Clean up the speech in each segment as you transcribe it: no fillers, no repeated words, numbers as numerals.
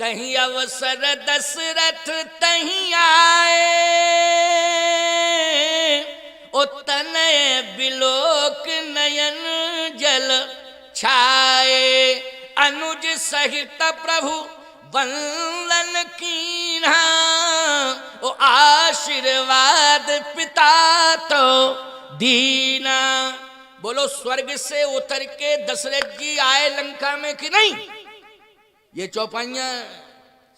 तहीं अवसर दशरथ तहीं आए, ओ तनय बिलोक नयन जल छाए। अनुज सहित प्रभु वंदन कीन्हा, ओ आशीर्वाद पिता तो दीना। बोलो स्वर्ग से उतर के दशरथ जी आए लंका में कि नहीं? ये चौपाइयां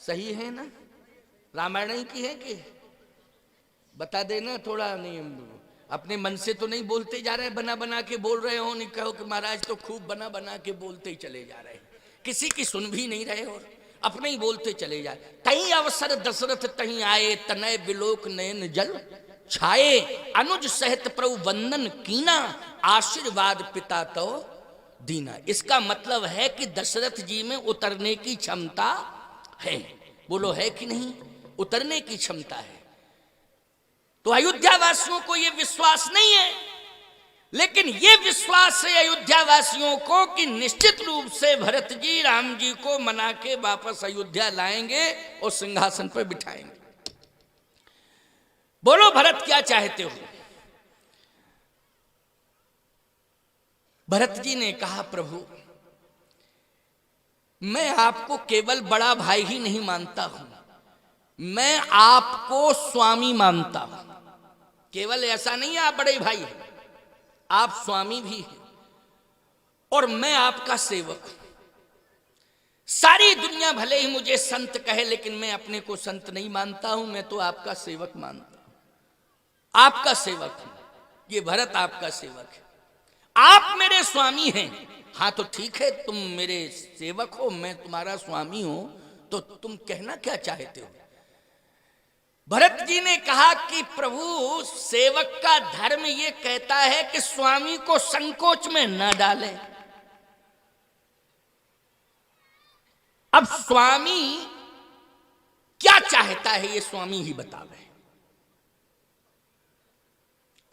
सही है ना? रामायण ही की है कि? बता देना थोड़ा। नहीं अपने मन से तो नहीं बोलते जा रहे, बना बना के बोल रहे हो। नहीं कहो कि महाराज तो खूब बना बना के बोलते ही चले जा रहे हैं, किसी की सुन भी नहीं रहे और अपने ही बोलते चले जा रहे। तहीं अवसर दशरथ तहीं आए, तनय बिलोक नयन जल छाए। अनुज सहित प्रभु वंदन कीना, आशीर्वाद पिता तो दीना। इसका मतलब है कि दशरथ जी में उतरने की क्षमता है। बोलो है कि नहीं? उतरने की क्षमता है। तो अयोध्या वासियों को यह विश्वास नहीं है, लेकिन यह विश्वास है अयोध्या वासियों को कि निश्चित रूप से भरत जी राम जी को मना के वापस अयोध्या लाएंगे और सिंहासन पर बिठाएंगे। बोलो भरत क्या चाहते हो? भरत जी ने कहा प्रभु मैं आपको केवल बड़ा भाई ही नहीं मानता हूं, मैं आपको स्वामी मानता हूं। केवल ऐसा नहीं है आप बड़े भाई हैं, आप स्वामी भी हैं और मैं आपका सेवक हूं। सारी दुनिया भले ही मुझे संत कहे, लेकिन मैं अपने को संत नहीं मानता हूं, मैं तो आपका सेवक मानता हूं। आपका सेवक हूं, ये भरत आपका सेवक है। आप मेरे स्वामी हैं, हाँ तो ठीक है, तुम मेरे सेवक हो, मैं तुम्हारा स्वामी हूं, तो तुम कहना क्या चाहते हो? भरत जी ने कहा कि प्रभु सेवक का धर्म ये कहता है कि स्वामी को संकोच में न डाले। अब स्वामी क्या चाहता है ये स्वामी ही बतावे।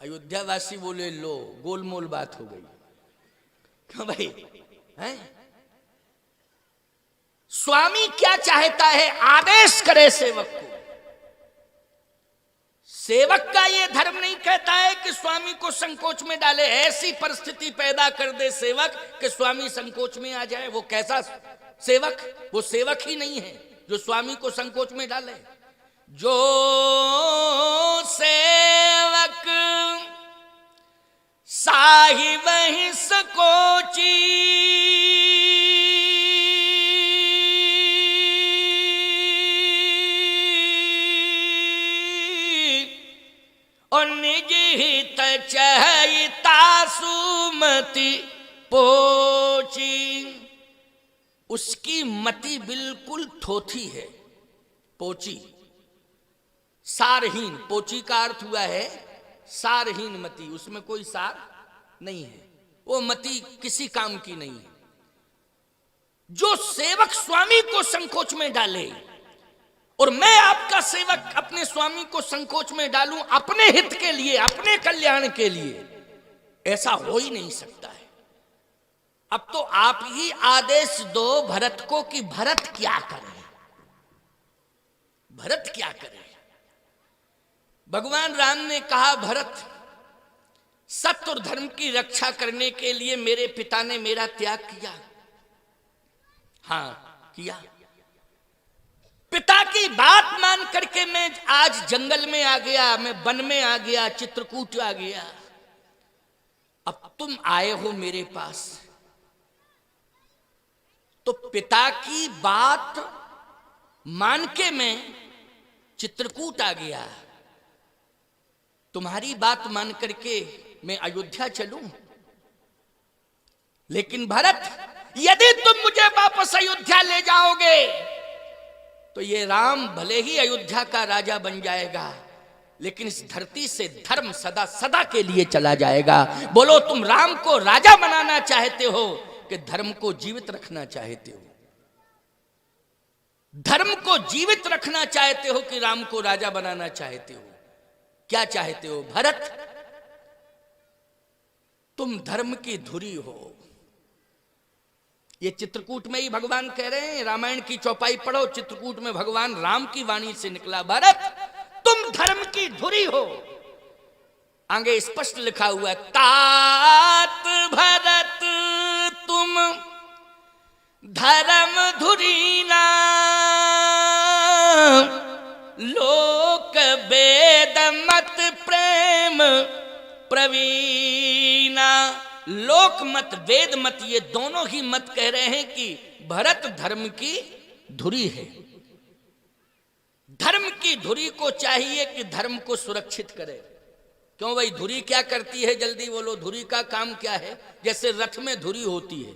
अयोध्या वासी बोले लो गोलमोल बात हो गई। क्यों भाई हैं? स्वामी क्या चाहता है? आदेश करे सेवक को। सेवक का यह धर्म नहीं कहता है कि स्वामी को संकोच में डाले, ऐसी परिस्थिति पैदा कर दे सेवक कि स्वामी संकोच में आ जाए। वो कैसा सेवक? वो सेवक ही नहीं है जो स्वामी को संकोच में डाले। जो सेवक साहिब ही संकोची, और निज हित चहिता सुमति पोची। उसकी मति बिल्कुल थोथी है। पोची सारहीन, पोची का अर्थ हुआ है सारहीन मति, उसमें कोई सार नहीं है, वो मति किसी काम की नहीं है। जो सेवक स्वामी को संकोच में डाले, और मैं आपका सेवक अपने स्वामी को संकोच में डालूं अपने हित के लिए, अपने कल्याण के लिए, ऐसा हो ही नहीं सकता है। अब तो आप ही आदेश दो भरत को कि भरत क्या करे, भरत क्या करे। भगवान राम ने कहा भरत सत्य और धर्म की रक्षा करने के लिए मेरे पिता ने मेरा त्याग किया। हां किया। पिता की बात मान करके मैं आज जंगल में आ गया, मैं वन में आ गया, चित्रकूट आ गया। अब तुम आए हो मेरे पास, तो पिता की बात मान के मैं चित्रकूट आ गया। तुम्हारी बात मान करके मैं अयोध्या चलूं, लेकिन भरत यदि तुम मुझे वापस अयोध्या ले जाओगे तो ये राम भले ही अयोध्या का राजा बन जाएगा, लेकिन इस धरती से धर्म सदा सदा के लिए चला जाएगा। बोलो तुम राम को राजा बनाना चाहते हो कि धर्म को जीवित रखना चाहते हो? धर्म को जीवित रखना चाहते हो कि राम को राजा बनाना चाहते हो? क्या चाहते हो भरत? तुम धर्म की धुरी हो, ये चित्रकूट में ही भगवान कह रहे हैं, रामायण की चौपाई पढ़ो, चित्रकूट में भगवान राम की वाणी से निकला, भरत तुम धर्म की धुरी हो। आगे स्पष्ट लिखा हुआ है, तात भरत तुम धर्म धुरी ना, लोक वेद मत प्रेम प्रवीणा। लोक मत वेद मत ये दोनों ही मत कह रहे हैं कि भरत धर्म की धुरी है। धर्म की धुरी को चाहिए कि धर्म को सुरक्षित करे। क्यों भाई, धुरी क्या करती है, जल्दी बोलो, धुरी का काम क्या है? जैसे रथ में धुरी होती है,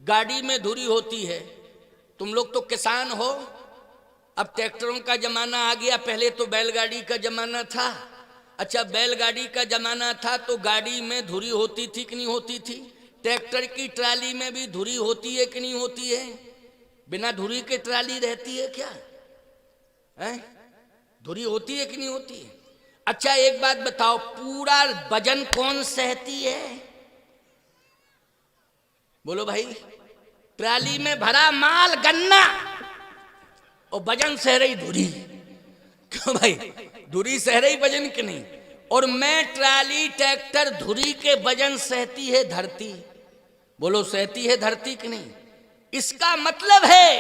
गाड़ी में धुरी होती है। तुम लोग तो किसान हो, अब ट्रैक्टरों का जमाना आ गया, पहले तो बैलगाड़ी का जमाना था। अच्छा, बैलगाड़ी का जमाना था तो गाड़ी में धुरी होती थी कि नहीं होती थी? ट्रैक्टर की ट्राली में भी धुरी होती है कि नहीं होती है? बिना धुरी के ट्राली रहती है क्या? है? धुरी होती है कि नहीं होती है? अच्छा एक बात बताओ, पूरा वजन कौन सहती है? बोलो भाई। ट्राली में भरा माल गन्ना और वजन सह रही धुरी। क्यों भाई, धुरी सह रही वजन की नहीं? और मैं ट्राली ट्रैक्टर धुरी के वजन सहती है धरती। बोलो सहती है धरती की नहीं? इसका मतलब है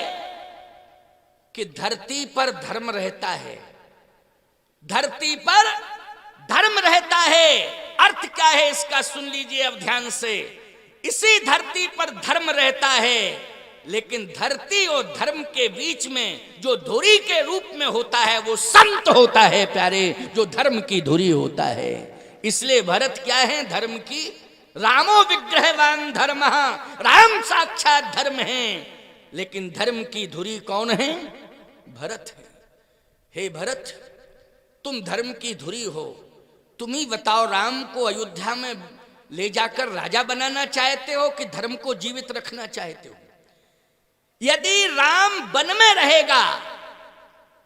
कि धरती पर धर्म रहता है, धरती पर धर्म रहता है। अर्थ क्या है इसका सुन लीजिए अब ध्यान से। इसी धरती पर धर्म रहता है, लेकिन धरती और धर्म के बीच में जो धुरी के रूप में होता है वो संत होता है प्यारे, जो धर्म की धुरी होता है। इसलिए भरत क्या है? धर्म की, रामो विग्रहवान धर्म, राम साक्षात धर्म है। लेकिन धर्म की धुरी कौन है? भरत है। हे भरत, तुम धर्म की धुरी हो। तुम ही बताओ, राम को अयोध्या में ले जाकर राजा बनाना चाहते हो कि धर्म को जीवित रखना चाहते हो? यदि राम वन में रहेगा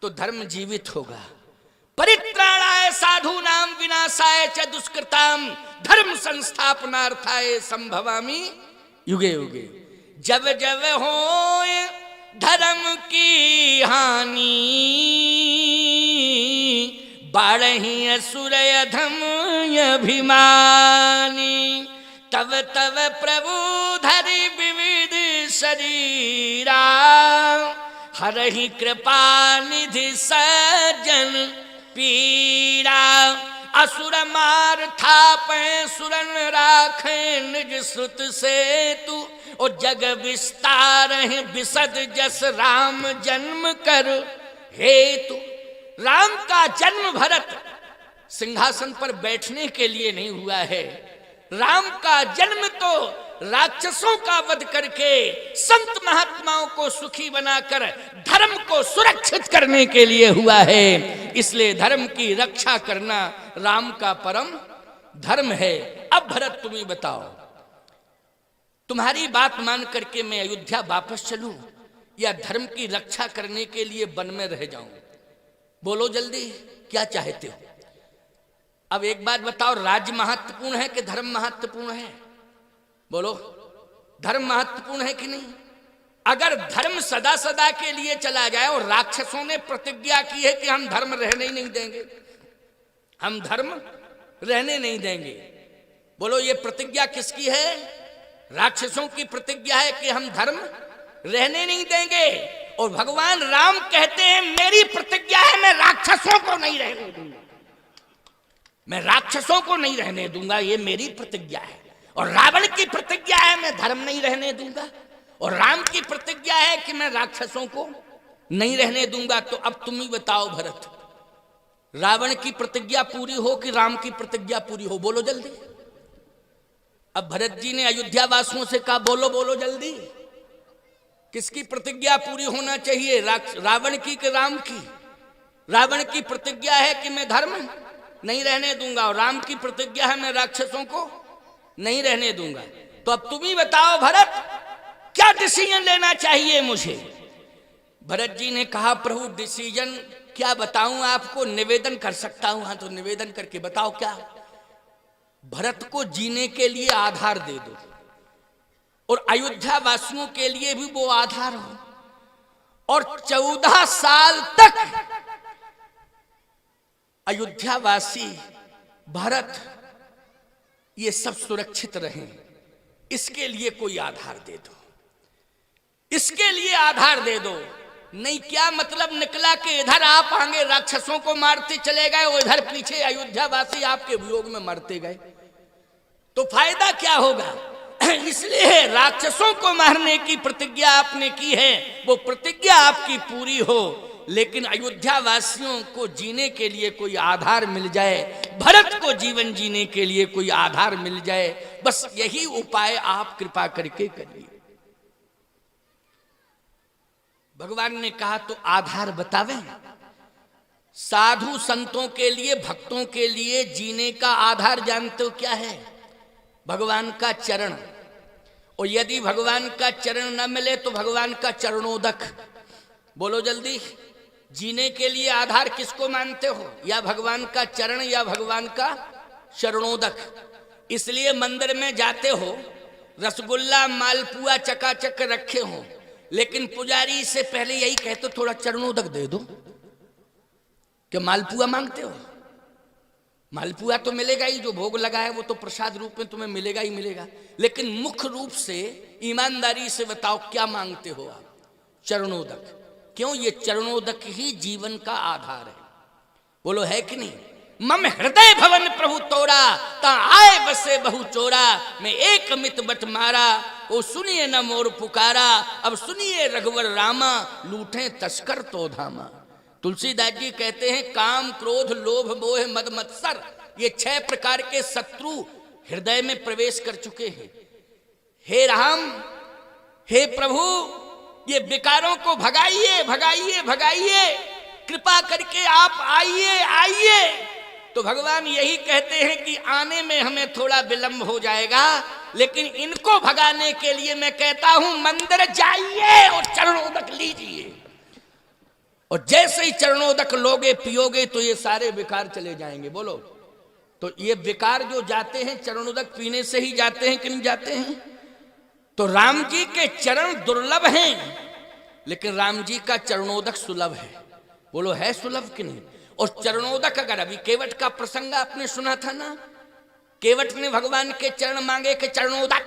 तो धर्म जीवित होगा। परित्राणाय साधूनां विनाशाय च दुष्कृताम धर्म संस्थापनार्थाय संभवामि युगे युगे। जब जब होए धर्म की हानि, बाढ़हि असुर अधम अभिमानी। तब तब प्रभु धरि विविध शरीरा, हरहि कृपा निधि सज्जन पीड़ा। असुर मार थापे सुरन राखे निज श्रुत सेतु, और जग विस्तार विसद जस राम जन्म कर हेतु। राम का जन्म भरत सिंहासन पर बैठने के लिए नहीं हुआ है। राम का जन्म तो राक्षसों का वध करके संत महात्माओं को सुखी बनाकर धर्म को सुरक्षित करने के लिए हुआ है। इसलिए धर्म की रक्षा करना राम का परम धर्म है। अब भरत तुम ही बताओ, तुम्हारी बात मान करके मैं अयोध्या वापस चलूं या धर्म की रक्षा करने के लिए वन में रह जाऊं? बोलो जल्दी, क्या चाहते हो? अब एक बात बताओ, राज्य महत्वपूर्ण है कि धर्म महत्वपूर्ण है? बोलो, धर्म महत्वपूर्ण है कि नहीं? अगर धर्म सदा सदा के लिए चला जाए, और राक्षसों ने प्रतिज्ञा की है कि हम धर्म रहने ही नहीं देंगे, हम धर्म रहने नहीं देंगे। बोलो, ये प्रतिज्ञा किसकी है? राक्षसों की प्रतिज्ञा है कि हम धर्म रहने नहीं देंगे। और भगवान राम कहते हैं मेरी प्रतिज्ञा है मैं राक्षसों को नहीं रहने दूंगा, मैं राक्षसों को नहीं रहने दूंगा, ये मेरी प्रतिज्ञा है। और रावण की प्रतिज्ञा है मैं धर्म नहीं रहने दूंगा, और राम की प्रतिज्ञा है कि मैं राक्षसों को नहीं रहने दूंगा। तो अब तुम ही बताओ भरत, रावण की प्रतिज्ञा पूरी हो कि राम की प्रतिज्ञा पूरी हो? बोलो जल्दी। अब भरत जी ने अयोध्या वासियों से कहा बोलो बोलो जल्दी, किसकी प्रतिज्ञा पूरी होना चाहिए? रावण की कि राम की? रावण की प्रतिज्ञा है कि मैं धर्म नहीं रहने दूंगा, और राम की प्रतिज्ञा है मैं राक्षसों को नहीं रहने दूंगा। तो अब तुम ही बताओ भरत, क्या डिसीजन लेना चाहिए मुझे? भरत जी ने कहा प्रभु डिसीजन क्या बताऊं आपको, निवेदन कर सकता हूं। हाँ तो निवेदन करके बताओ क्या? भरत को जीने के लिए आधार दे दो, और अयोध्या वासियों के लिए भी वो आधार हो, और 14 साल तक अयोध्यावासी भरत ये सब सुरक्षित रहें, इसके लिए कोई आधार दे दो, इसके लिए आधार दे दो। नहीं क्या मतलब निकला कि इधर आप आगे राक्षसों को मारते चले गए और इधर पीछे अयोध्यावासी आपके वियोग में मरते गए, तो फायदा क्या होगा? इसलिए राक्षसों को मारने की प्रतिज्ञा आपने की है, वो प्रतिज्ञा आपकी पूरी हो, लेकिन अयोध्या वासियों को जीने के लिए कोई आधार मिल जाए, भरत को जीवन जीने के लिए कोई आधार मिल जाए, बस यही उपाय आप कृपा करके करिए। भगवान ने कहा तो आधार बतावे। साधु संतों के लिए, भक्तों के लिए जीने का आधार जानते हो क्या है? भगवान का चरण। और यदि भगवान का चरण न मिले तो भगवान का चरणोदक। बोलो जल्दी, जीने के लिए आधार किसको मानते हो? या भगवान का चरण या भगवान का चरणोदक। इसलिए मंदिर में जाते हो, रसगुल्ला मालपुआ चकाचक रखे हो, लेकिन पुजारी से पहले यही कहते थोड़ा चरणोदक दे दो। क्या मालपुआ मांगते हो? मालपुआ तो मिलेगा ही, जो भोग लगा है वो तो प्रसाद रूप में तुम्हें मिलेगा ही मिलेगा, लेकिन मुख्य रूप से ईमानदारी से बताओ क्या मांगते हो आप? चरणोदक। क्यों? ये चरणोदक ही जीवन का आधार है। बोलो है कि नहीं? मम हृदय भवन प्रभु तोरा, ता आए बसे बहु चोरा, मैं एक मित बट मारा, ओ सुनिए न मोर पुकारा, अब सुनिए रघुवर रामा, लूटे तस्कर तो धामा। तुलसीदास जी कहते हैं काम क्रोध लोभ मोह मद मत्सर, ये 6 प्रकार के शत्रु हृदय में प्रवेश कर चुके हैं। हे राम, हे प्रभु, ये विकारों को भगाइए भगाइए भगाइए, कृपा करके आप आइए आइए। तो भगवान यही कहते हैं कि आने में हमें थोड़ा विलंब हो जाएगा, लेकिन इनको भगाने के लिए मैं कहता हूं मंदिर जाइए और चरणोदक लीजिए, और जैसे ही चरणोदक लोगे पियोगे तो ये सारे विकार चले जाएंगे। बोलो, तो ये विकार जो जाते हैं चरणोदक पीने से ही जाते हैं कि नहीं जाते हैं? तो राम जी के चरण दुर्लभ हैं, लेकिन राम जी का चरणोदक सुलभ है। बोलो है सुलभ कि नहीं? और चरणोदक, अगर अभी केवट का प्रसंग आपने सुना था ना, केवट ने भगवान के चरण मांगे के चरणोदक,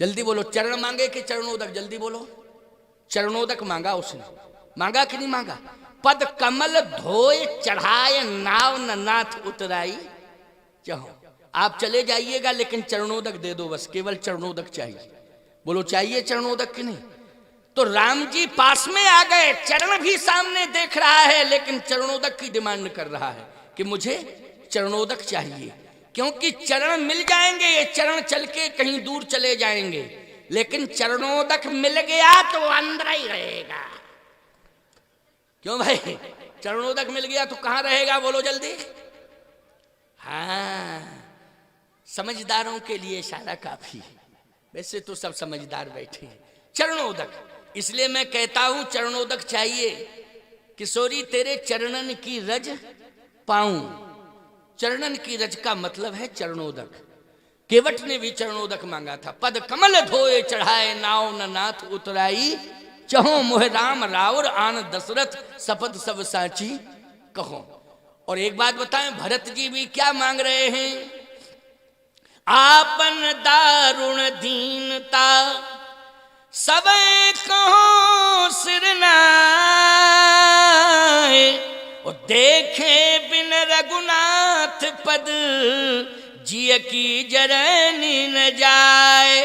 जल्दी बोलो, चरण मांगे के चरणोदक, जल्दी बोलो। चरणोदक मांगा उसने, मांगा कि नहीं मांगा? पद कमल धोए चढ़ाए नाव न नाथ उतराई। चाहो आप चले जाइएगा, लेकिन चरणोदक दे दो, बस केवल चरणोदक चाहिए। बोलो चाहिए चरणोदक कि नहीं? तो राम जी पास में आ गए, चरण भी सामने देख रहा है, लेकिन चरणोदक की डिमांड कर रहा है कि मुझे चरणोदक चाहिए, क्योंकि चरण मिल जाएंगे, ये चरण चल के कहीं दूर चले जाएंगे, लेकिन चरणोदक मिल गया तो अंदर ही रहेगा। क्यों भाई? चरणोदक मिल गया तो कहां रहेगा? बोलो जल्दी। हाँ, समझदारों के लिए इशारा काफी है, वैसे तो सब समझदार बैठे हैं। चरणोदक, इसलिए मैं कहता हूं चरणोदक चाहिए। किशोरी तेरे चरणन की रज पाऊं, चरणन की रज का मतलब है चरणोदक। केवट ने भी चरणोदक मांगा था। पद कमल धोए चढ़ाए नाव न नाथ उतराई, चहो मोह राम रावर आन दशरथ सपथ सब साची कहो। और एक बात बताएं, भरत जी भी क्या मांग रहे हैं? आपन दारुण दीनता सबे कहो सिरनाए, और देखे बिन रघुनाथ पद जिय की जरनी न जाए।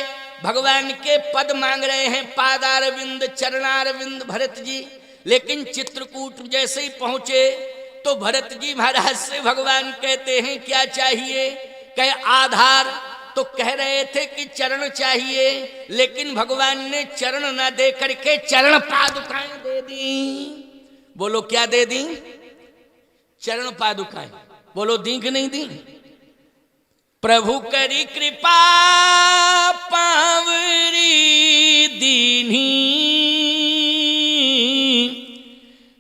भगवान के पद मांग रहे हैं, पादारविंद चरणारविंद भरत जी, लेकिन चित्रकूट जैसे ही पहुंचे तो भरत जी महाराज से भगवान कहते हैं क्या चाहिए? कहे आधार। तो कह रहे थे कि चरण चाहिए, लेकिन भगवान ने चरण ना दे करके चरण पादुकाएं दे दी। बोलो क्या दे दी? चरण पादुकाएं। बोलो दी कि नहीं दी? प्रभु करी कृपा पावरी दीनी,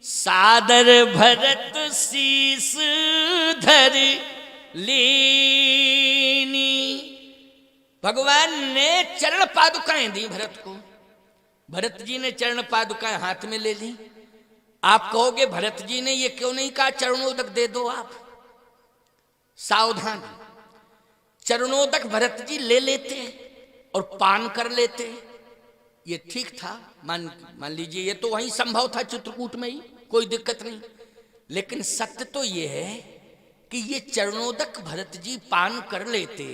सादर भरत शीस धर लीनी। भगवान ने चरण पादुकाएं दी भरत को। भरत जी ने चरण पादुकाएं हाथ में ले ली। आप कहोगे भरत जी ने ये क्यों नहीं कहा चरणोदक दे दो आप? सावधान, चरणोदक भरत जी ले लेते और पान कर लेते, ये ठीक था, मान लीजिए ये तो वहीं संभव था चित्रकूट में ही, कोई दिक्कत नहीं। लेकिन सत्य तो ये है कि ये चरणोदक भरत जी पान कर लेते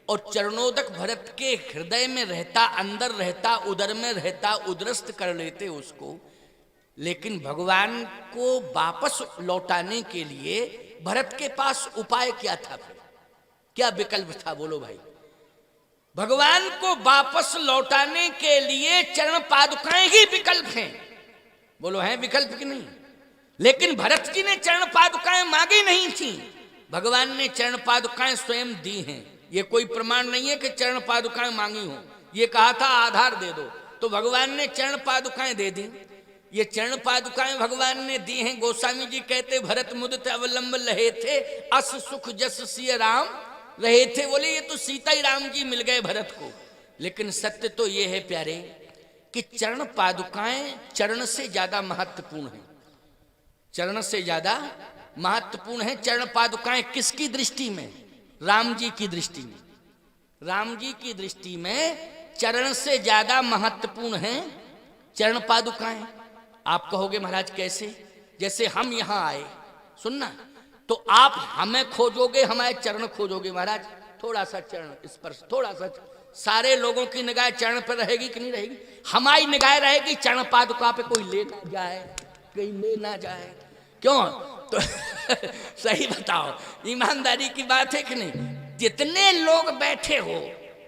और चरणोदक भरत के हृदय में रहता, अंदर रहता, उदर में रहता, उदरस्त कर लेते उसको। लेकिन भगवान को वापस लौटाने के लिए भरत के पास उपाय क्या था? फिर क्या विकल्प था? बोलो भाई। भगवान को वापस लौटाने के लिए चरण पादुकाएं ही विकल्प हैं। बोलो हैं विकल्प कि नहीं? लेकिन भरत जी ने चरण पादुकाएं मांगी नहीं थी, भगवान ने चरण पादुकाएं स्वयं दी हैं। ये कोई प्रमाण नहीं है कि चरण पादुकाएं मांगी हो, ये कहा था आधार दे दो, तो भगवान ने चरण पादुकाएं दे दी। ये चरण पादुकाएं भगवान ने दी हैं। गोस्वामी जी कहते भरत मुदित अवलंब लहे थे, अस सुख जस सिय राम रहे थे। बोले ये तो सीता ही राम जी मिल गए भरत को। लेकिन सत्य तो ये है प्यारे कि चरण पादुकाएं चरण से ज्यादा महत्वपूर्ण है, चरण से ज्यादा महत्वपूर्ण है। चरण पादुकाएं किसकी दृष्टि में? राम जी की दृष्टि में। राम जी की दृष्टि में चरण से ज्यादा महत्वपूर्ण है चरण पादुकाएं। आप कहोगे महाराज कैसे? जैसे हम यहां आए, सुनना, तो आप हमें खोजोगे, हमारे चरण खोजोगे। महाराज थोड़ा सा चरण स्पर्श, थोड़ा सा, सारे लोगों की निगाह चरण पर रहेगी कि नहीं रहेगी? हमारी निगाह रहेगी चरण पादुका पे, कोई ले ना जाए, कहीं ले ना जाए। क्यों? तो सही बताओ, ईमानदारी की बात है कि नहीं? जितने लोग बैठे हो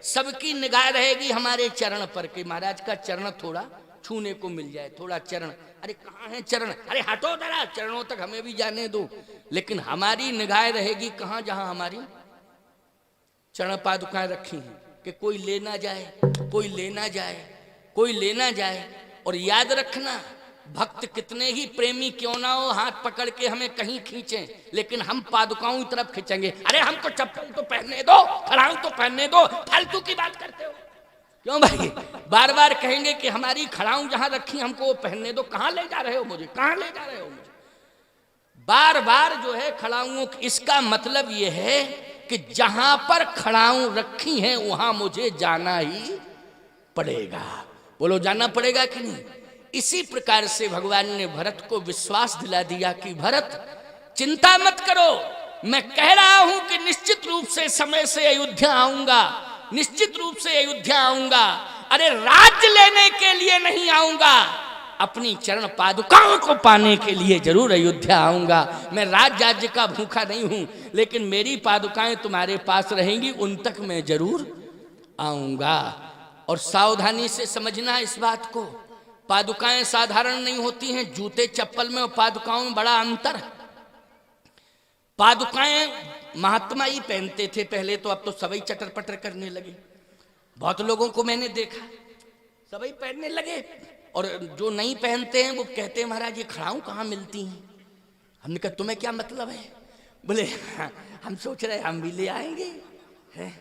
सबकी निगाह रहेगी हमारे चरण पर कि महाराज का चरण थोड़ा छूने को मिल जाए, थोड़ा चरण। अरे कहाँ है चरण? अरे हटो जरा, चरणों तक हमें भी जाने दो। लेकिन हमारी निगाह रहेगी कहाँ? जहां हमारी चरण पादुकाएं रखी हैं, कि कोई ले ना जाए, कोई ले ना जाए, कोई ले ना जाए। और याद रखना, भक्त कितने ही प्रेमी क्यों ना हो, हाथ पकड़ के हमें कहीं खींचे, लेकिन हम पादुकाओं की तरफ खींचेंगे। अरे हमको चप्पल तो पहनने दो, खड़ाऊ तो पहनने दो, फालतू की बात करते हो क्यों भाई? बार बार कहेंगे कि हमारी खड़ाऊ जहां रखी हमको वो पहनने दो। कहां ले जा रहे हो मुझे? कहां ले जा रहे हो मुझे? बार बार जो है खड़ाऊं, इसका मतलब ये है कि जहां पर खड़ाऊं रखी हैं वहां मुझे जाना ही पड़ेगा। बोलो जाना पड़ेगा कि नहीं? इसी प्रकार से भगवान ने भरत को विश्वास दिला दिया कि भरत चिंता मत करो, मैं कह रहा हूं कि निश्चित रूप से समय से अयोध्या आऊंगा, निश्चित रूप से अयोध्या आऊंगा। अरे राज्य लेने के लिए नहीं आऊंगा, अपनी चरण पादुकाओं को पाने के लिए जरूर अयोध्या आऊंगा। मैं राज्य का भूखा नहीं हूं, लेकिन मेरी पादुकाएं तुम्हारे पास रहेंगी, उन तक मैं जरूर आऊंगा। और सावधानी से समझना इस बात को, पादुकाएं साधारण नहीं होती हैं। जूते चप्पल में और पादुकाओं में बड़ा अंतर है। पादुकाएं महात्मा ही पहनते थे पहले, तो अब तो सभी चटर पटर करने लगे। बहुत लोगों को मैंने देखा सभी पहनने लगे, और जो नहीं पहनते हैं वो कहते हैं महाराज ये खड़ाऊं कहाँ मिलती हैं? हमने कहा तुम्हें क्या मतलब है? बोले हम सोच रहे हम भी ले आएंगे है?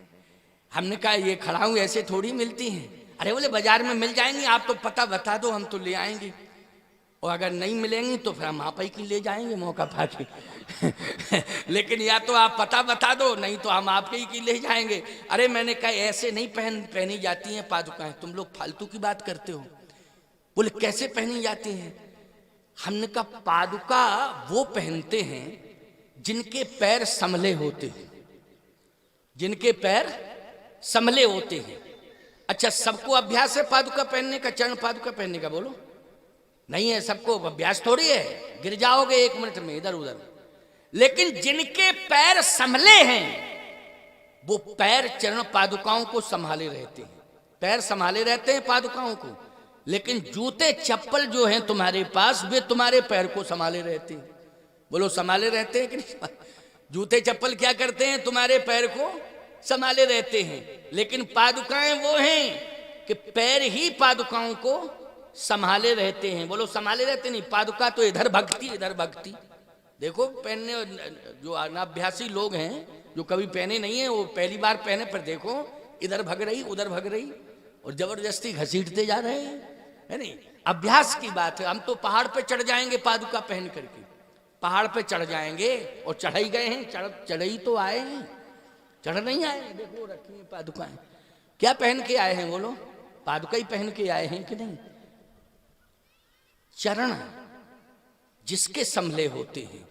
हमने कहा ये खड़ाऊं ऐसे थोड़ी मिलती हैं। अरे बोले बाजार में मिल जाएंगी, आप तो पता बता दो, हम तो ले आएंगे। और अगर नहीं मिलेंगी तो फिर हम आप ही की ले जाएंगे मौका पाके लेकिन या तो आप पता बता दो, नहीं तो हम आप ही की ले जाएंगे। अरे मैंने कहा ऐसे नहीं पहनी जाती हैं पादुकाएं, तुम लोग फालतू की बात करते हो। बोले कैसे पहनी जाती हैं? हमने कहा पादुका वो पहनते हैं जिनके पैर संभले होते हैं, जिनके पैर संभले होते हैं। अच्छा, सबको अभ्यास है पादुका पहनने का, चरण पादुका पहनने का? बोलो नहीं है, सबको अभ्यास थोड़ी है, गिर जाओगे 1 मिनट में इधर उधर। लेकिन जिनके पैर संभले हैं वो पैर चरण पादुकाओं को संभाले रहते हैं, पैर संभाले रहते हैं पादुकाओं को। लेकिन जूते चप्पल जो हैं तुम्हारे पास, वे तुम्हारे पैर को संभाले रहते हैं। बोलो संभाले रहते हैं कि नहीं? जूते चप्पल क्या करते हैं? तुम्हारे पैर को संभाले रहते हैं। लेकिन पादुकाएं वो हैं कि पैर ही पादुकाओं को संभाले रहते हैं। बोलो संभाले रहते नहीं? पादुका तो इधर भक्ति इधर भक्ति। देखो पहनने जो अनाभ्यासी लोग हैं, जो कभी पहने नहीं है, वो पहली बार पहने पर देखो इधर भग रही उधर भग रही और जबरदस्ती घसीटते जा रहे हैं, है नहीं। अभ्यास की बात है। हम तो पहाड़ पे चढ़ जाएंगे पादुका पहन करके, पहाड़ पे चढ़ जाएंगे और चढ़ ही गए हैं, चढ़ ही तो आए हैं, चढ़ नहीं आए। देखो रखी है पादुकाएं, क्या पहन के आए हैं वो लोग? पादुका ही पहन के आए हैं कि नहीं। चरण जिसके संभले होते हैं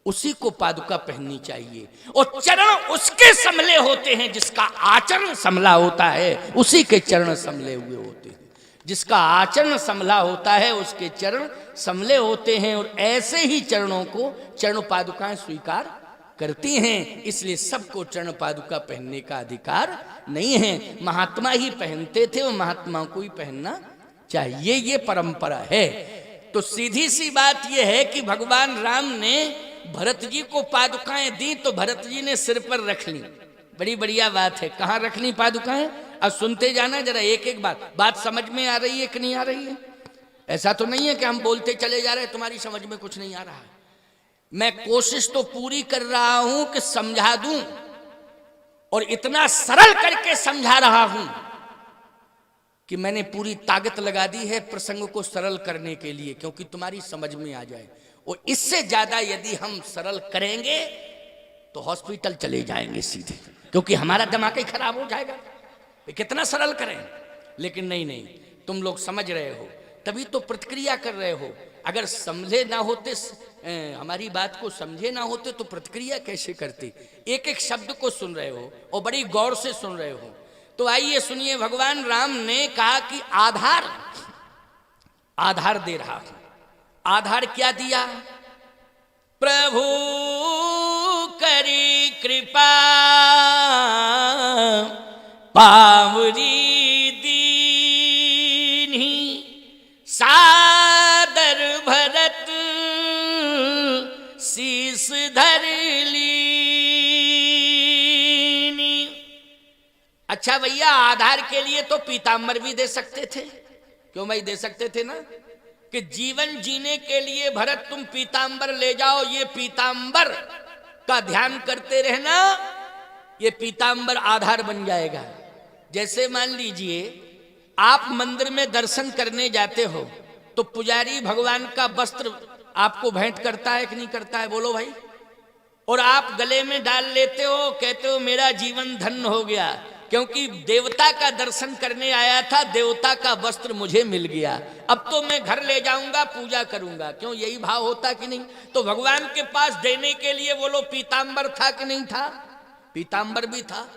उसी को पादुका पहननी चाहिए, और चरण उसके संभले होते हैं जिसका आचरण संभला होता है, उसी के चरण संभले हुए होते हैं। जिसका आचरण संभला होता है उसके चरण संभले होते हैं, और ऐसे ही चरणों को चरण पादुकाएं स्वीकार करती हैं। इसलिए सबको चरण पादुका पहनने का अधिकार नहीं है। महात्मा ही पहनते थे और महात्माओं को ही पहनना चाहिए, ये परंपरा है। तो सीधी सी बात यह है कि भगवान राम ने भरत जी को पादुकाएं दी तो भरत जी ने सिर पर रख ली। बड़ी बढ़िया बात है। कहाँ रख ली पादुकाएं? अब सुनते जाना जरा एक एक बात समझ में आ रही है कि नहीं आ रही है? ऐसा तो नहीं है कि हम बोलते चले जा रहे हैं तुम्हारी समझ में कुछ नहीं आ रहा है। मैं कोशिश तो पूरी कर रहा हूं कि समझा दूं, और इतना सरल करके समझा रहा हूं कि मैंने पूरी ताकत लगा दी है प्रसंग को सरल करने के लिए, क्योंकि तुम्हारी समझ में आ जाए। और इससे ज्यादा यदि हम सरल करेंगे तो हॉस्पिटल चले जाएंगे सीधे, क्योंकि हमारा दिमाग ही खराब हो जाएगा। कितना सरल करें, लेकिन नहीं, तुम लोग समझ रहे हो तभी तो प्रतिक्रिया कर रहे हो। अगर समझे ना होते, हमारी बात को समझे ना होते तो प्रतिक्रिया कैसे करते? एक एक शब्द को सुन रहे हो और बड़ी गौर से सुन रहे हो। तो आइए सुनिए, भगवान राम ने कहा कि आधार दे रहा हूं। आधार क्या दिया? प्रभु करी कृपा पावरी दीन्ही, सादर भरत शीस धर लीनी। अच्छा भैया, आधार के लिए तो पीताम्बर भी दे सकते थे, क्यों भाई? दे सकते थे ना, कि जीवन जीने के लिए भरत तुम पीताम्बर ले जाओ, ये पीताम्बर का ध्यान करते रहना, ये पीताम्बर आधार बन जाएगा। जैसे मान लीजिए आप मंदिर में दर्शन करने जाते हो तो पुजारी भगवान का वस्त्र आपको भेंट करता है कि नहीं करता है? बोलो भाई। और आप गले में डाल लेते हो, कहते हो मेरा जीवन धन्य हो गया, क्योंकि देवता का दर्शन करने आया था, देवता का वस्त्र मुझे मिल गया, अब तो मैं घर ले जाऊंगा, पूजा करूंगा। क्यों? यही भाव होता कि नहीं? तो भगवान के पास देने के लिए बोलो पीताम्बर था कि नहीं था? पीताम्बर भी था,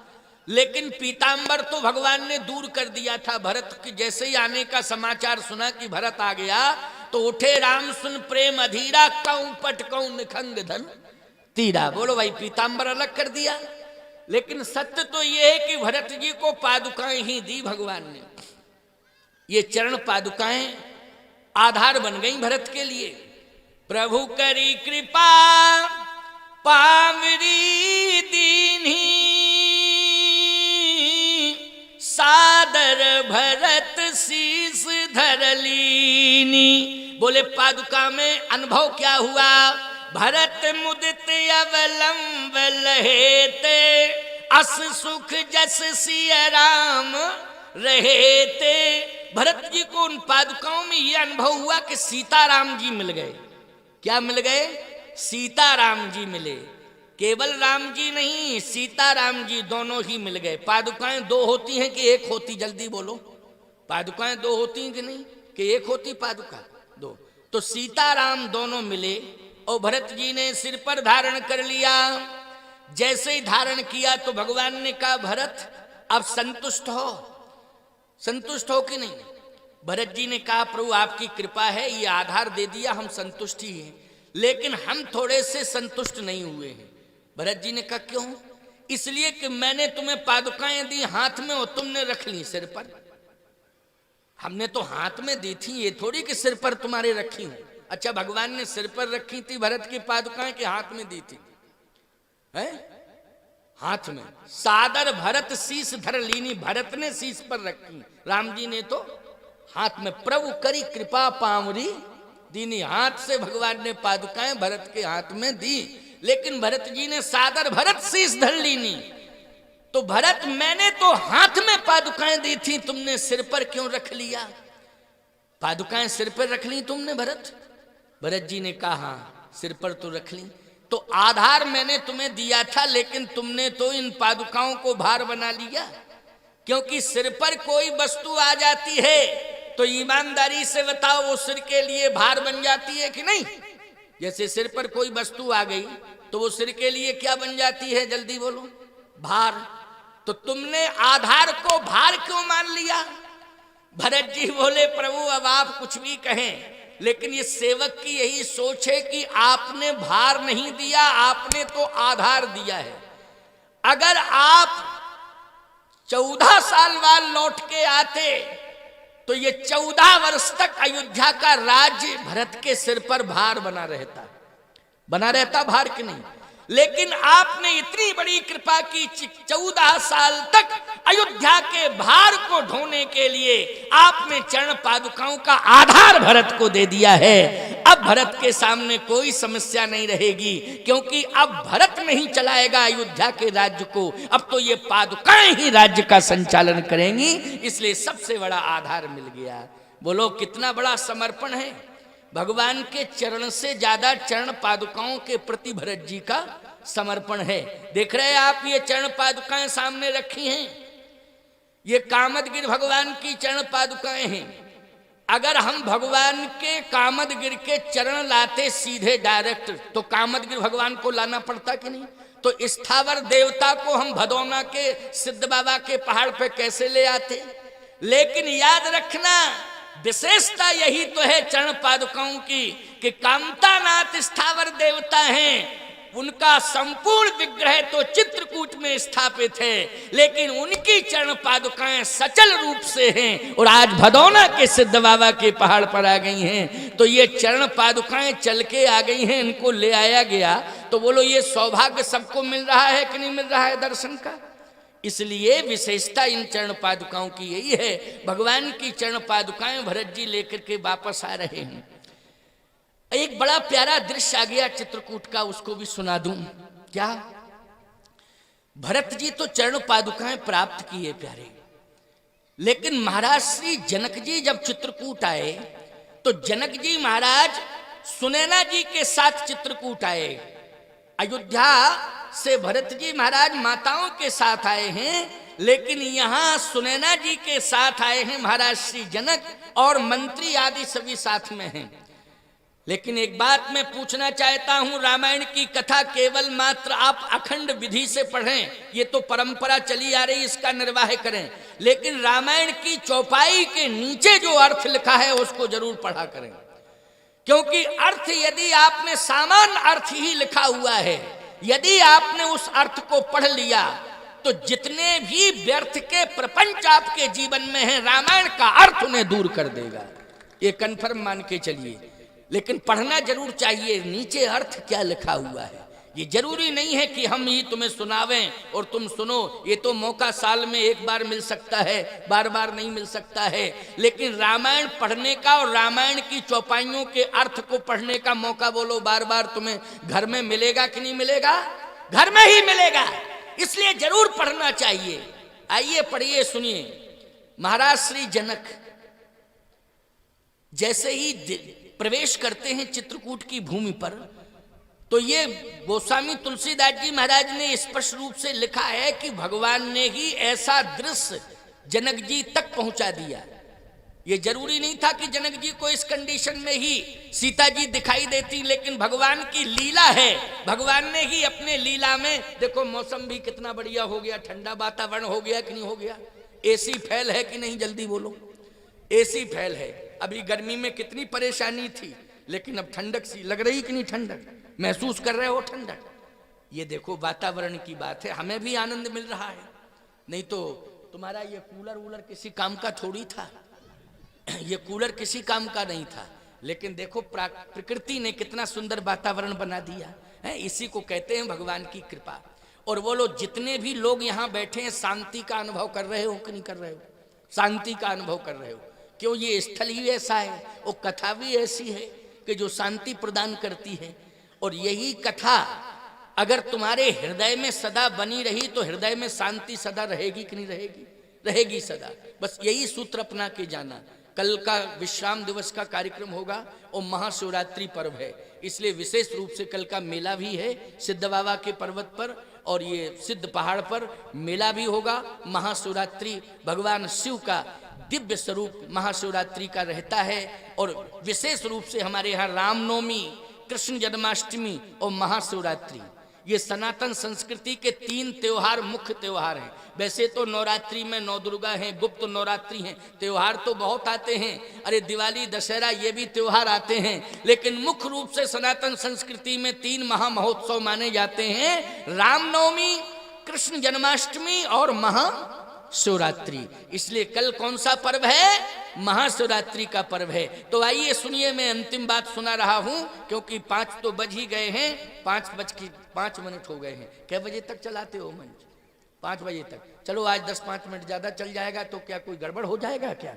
लेकिन पीताम्बर तो भगवान ने दूर कर दिया था। भरत के जैसे ही आने का समाचार सुना कि भरत आ गया तो उठे राम सुन प्रेम अधीरा, कऊं पट कऊं निखंग धन तीरा। बोलो भाई, पीताम्बर अलग कर दिया। लेकिन सत्य तो यह है कि भरत जी को पादुकाएं ही दी भगवान ने। ये चरण पादुकाएं आधार बन गई भरत के लिए। प्रभु करी कृपा पावरी दीन्ही, सादर भरत शीस धर लीनी। बोले पादुका में अनुभव क्या हुआ? भरत मुदित अवलंब लहेते, अस सुख जस सिय राम रहेते। भरत जी को उन पादुकाओं में यह अनुभव हुआ कि सीताराम जी मिल गए। क्या मिल गए? सीताराम जी मिले। केवल राम जी नहीं, सीताराम जी दोनों ही मिल गए। पादुकाएं दो होती हैं कि एक होती? जल्दी बोलो, पादुकाएं दो होती हैं कि नहीं, कि एक होती पादुका? दो। तो सीताराम दोनों मिले और भरत जी ने सिर पर धारण कर लिया। जैसे ही धारण किया तो भगवान ने कहा भरत अब संतुष्ट हो। संतुष्ट हो कि नहीं? भरत जी ने कहा प्रभु आपकी कृपा है, ये आधार दे दिया, हम संतुष्ट ही हैं, लेकिन हम थोड़े से संतुष्ट नहीं हुए हैं। भरत जी ने कहा क्यों? इसलिए कि मैंने तुम्हें पादुकाएं दी हाथ में और तुमने रख ली सिर पर। हमने तो हाथ में दी थी, ये थोड़ी कि सिर पर तुम्हारे रखी हूं। अच्छा, भगवान ने सिर पर रखी थी भरत की पादुकाएं के हाथ में दी थी? है हाथ में। सादर भरत शीस धर लीनी, भरत ने शीस पर रखी, राम जी ने तो हाथ में। प्रभु करी कृपा पावरी दीनी, हाथ से भगवान ने पादुकाएं भरत के हाथ में दी, लेकिन भरत जी ने सादर भरत शीस धर लीनी, तो भरत मैंने तो हाथ में पादुकाएं दी थी, तुमने सिर पर क्यों रख लिया? पादुकाएं सिर पर रख ली तुमने भरत? भरत जी ने कहा हाँ सिर पर तो रख ली, तो आधार मैंने तुम्हें दिया था, लेकिन तुमने तो इन पादुकाओं को भार बना लिया। क्योंकि सिर पर कोई वस्तु आ जाती है तो ईमानदारी से बताओ वो सिर के लिए भार बन जाती है कि नहीं? जैसे सिर पर कोई वस्तु आ गई तो वो सिर के लिए क्या बन जाती है? जल्दी बोलो, भार। तो तुमने आधार को भार क्यों मान लिया? भरत जी बोले प्रभु अब आप कुछ भी कहें, लेकिन ये सेवक की यही सोच है कि आपने भार नहीं दिया, आपने तो आधार दिया है। अगर आप 14 साल बाद लौट के आते तो ये 14 वर्ष तक अयोध्या का राज्य भरत के सिर पर भार बना रहता भार कि नहीं? लेकिन आपने इतनी बड़ी कृपा की, 14 साल तक अयोध्या के भार को ढोने के लिए आपने चरण पादुकाओं का आधार भरत को दे दिया है। अब भरत के सामने कोई समस्या नहीं रहेगी, क्योंकि अब भरत नहीं चलाएगा अयोध्या के राज्य को, अब तो ये पादुकाएं ही राज्य का संचालन करेंगी, इसलिए सबसे बड़ा आधार मिल गया। बोलो कितना बड़ा समर्पण है! भगवान के चरण से ज्यादा चरण पादुकाओं के प्रति भरत जी का समर्पण है। देख रहे हैं आप, ये चरण पादुकाएं सामने रखी हैं, ये कामदगिरि भगवान की चरण पादुकाएं हैं। अगर हम भगवान के कामदगिरि के चरण लाते सीधे डायरेक्ट, तो कामदगिरि भगवान को लाना पड़ता कि नहीं? तो स्थावर देवता को हम भदौना के सिद्ध बाबा के पहाड़ पे कैसे ले आते? लेकिन याद रखना, विशेषता यही तो है चरण पादुकाओं की कि कामतानाथ स्थावर देवता हैं, उनका संपूर्ण विग्रह तो चित्रकूट में स्थापित है, लेकिन उनकी चरण पादुकाएं सचल रूप से हैं और आज भदौना के सिद्ध बाबा के पहाड़ पर आ गई हैं। तो ये चरण पादुकाएं चल के आ गई हैं, इनको ले आया गया। तो बोलो ये सौभाग्य सबको मिल रहा है कि नहीं मिल रहा है दर्शन का? इसलिए विशेषता इन चरण पादुकाओं की यही है। भगवान की चरण पादुकाएं भरत जी लेकर के वापस आ रहे हैं। एक बड़ा प्यारा दृश्य आ गया चित्रकूट का, उसको भी सुना दूं क्या? भरत जी तो चरण पादुकाएं प्राप्त किए प्यारे, लेकिन महाराज श्री जनक जी जब चित्रकूट आए तो जनक जी महाराज सुनैना जी के साथ चित्रकूट आए। अयोध्या से भरत जी महाराज माताओं के साथ आए हैं, लेकिन यहाँ सुनैना जी के साथ आए हैं महाराज श्री जनक, और मंत्री आदि सभी साथ में हैं। लेकिन एक बात मैं पूछना चाहता हूं, रामायण की कथा केवल मात्र आप अखंड विधि से पढ़ें, ये तो परंपरा चली आ रही, इसका निर्वाह करें, लेकिन रामायण की चौपाई के नीचे जो अर्थ लिखा है उसको जरूर पढ़ा करें। क्योंकि अर्थ यदि आपने सामान्य अर्थ ही लिखा हुआ है, यदि आपने उस अर्थ को पढ़ लिया तो जितने भी व्यर्थ के प्रपंच आपके जीवन में हैं, रामायण का अर्थ उन्हें दूर कर देगा, ये कन्फर्म मान के चलिए। लेकिन पढ़ना जरूर चाहिए नीचे अर्थ क्या लिखा हुआ है। ये जरूरी नहीं है कि हम ही तुम्हें सुनावें और तुम सुनो, ये तो मौका साल में एक बार मिल सकता है, बार बार नहीं मिल सकता है। लेकिन रामायण पढ़ने का और रामायण की चौपाइयों के अर्थ को पढ़ने का मौका बोलो बार बार तुम्हें घर में मिलेगा कि नहीं मिलेगा? घर में ही मिलेगा, इसलिए जरूर पढ़ना चाहिए। आइए पढ़िए, सुनिए। महाराज श्री जनक जैसे ही प्रवेश करते हैं चित्रकूट की भूमि पर, तो ये गोस्वामी तुलसीदास जी महाराज ने स्पष्ट रूप से लिखा है कि भगवान ने ही ऐसा दृश्य जनक जी तक पहुंचा दिया। ये जरूरी नहीं था कि जनक जी को इस कंडीशन में ही सीता जी दिखाई देती, लेकिन भगवान की लीला है, भगवान ने ही अपने लीला में, देखो मौसम भी कितना बढ़िया हो गया, ठंडा वातावरण हो गया कि नहीं हो गया? एसी फैल है कि नहीं? जल्दी बोलो, एसी फैल है। अभी गर्मी में कितनी परेशानी थी, लेकिन अब ठंडक सी लग रही कि नहीं? ठंडक महसूस कर रहे हो? ठंडक, ये देखो वातावरण की बात है, हमें भी आनंद मिल रहा है। नहीं तो तुम्हारा ये कूलर वूलर किसी काम का थोड़ी था, ये कूलर किसी काम का नहीं था। लेकिन देखो प्रकृति ने कितना सुंदर वातावरण बना दिया है, इसी को कहते हैं भगवान की कृपा। और बोलो जितने भी लोग यहाँ बैठे हैं, शांति का अनुभव कर रहे हो कि नहीं कर रहे हो? शांति का अनुभव कर रहे हो। क्यों? ये स्थल ही ऐसा है, वो कथा भी ऐसी है कि जो शांति प्रदान करती है। और यही कथा अगर तुम्हारे हृदय में सदा बनी रही तो हृदय में शांति सदा रहेगी कि नहीं रहेगी? रहेगी सदा। बस यही सूत्र अपना के जाना। कल का विश्राम दिवस का कार्यक्रम होगा और महाशिवरात्रि पर्व है, इसलिए विशेष रूप से कल का मेला भी है सिद्ध बाबा के पर्वत पर, और ये सिद्ध पहाड़ पर मेला भी होगा। महाशिवरात्रि भगवान शिव का दिव्य स्वरूप महाशिवरात्रि का रहता है। और विशेष रूप से हमारे यहाँ रामनवमी, कृष्ण जन्माष्टमी और महाशिवरात्रि, ये सनातन संस्कृति के 3 त्योहार मुख्य त्योहार हैं। वैसे तो नवरात्रि में नौ दुर्गा हैं, गुप्त नवरात्रि हैं, त्योहार तो बहुत आते हैं, अरे दिवाली दशहरा ये भी त्योहार आते हैं, लेकिन मुख्य रूप से सनातन संस्कृति में 3 महामहोत्सव माने जाते हैं, रामनवमी, कृष्ण जन्माष्टमी और महाशिवरात्रि। इसलिए कल कौन सा पर्व है? महाशिवरात्रि का पर्व है। तो आइए सुनिए, मैं अंतिम बात सुना रहा हूं क्योंकि 5 तो बज ही गए हैं, 5:05 हो गए हैं। कै बजे तक चलाते हो मंच? 5 बजे तक। चलो आज 10-5 मिनट ज्यादा चल जाएगा तो क्या कोई गड़बड़ हो जाएगा क्या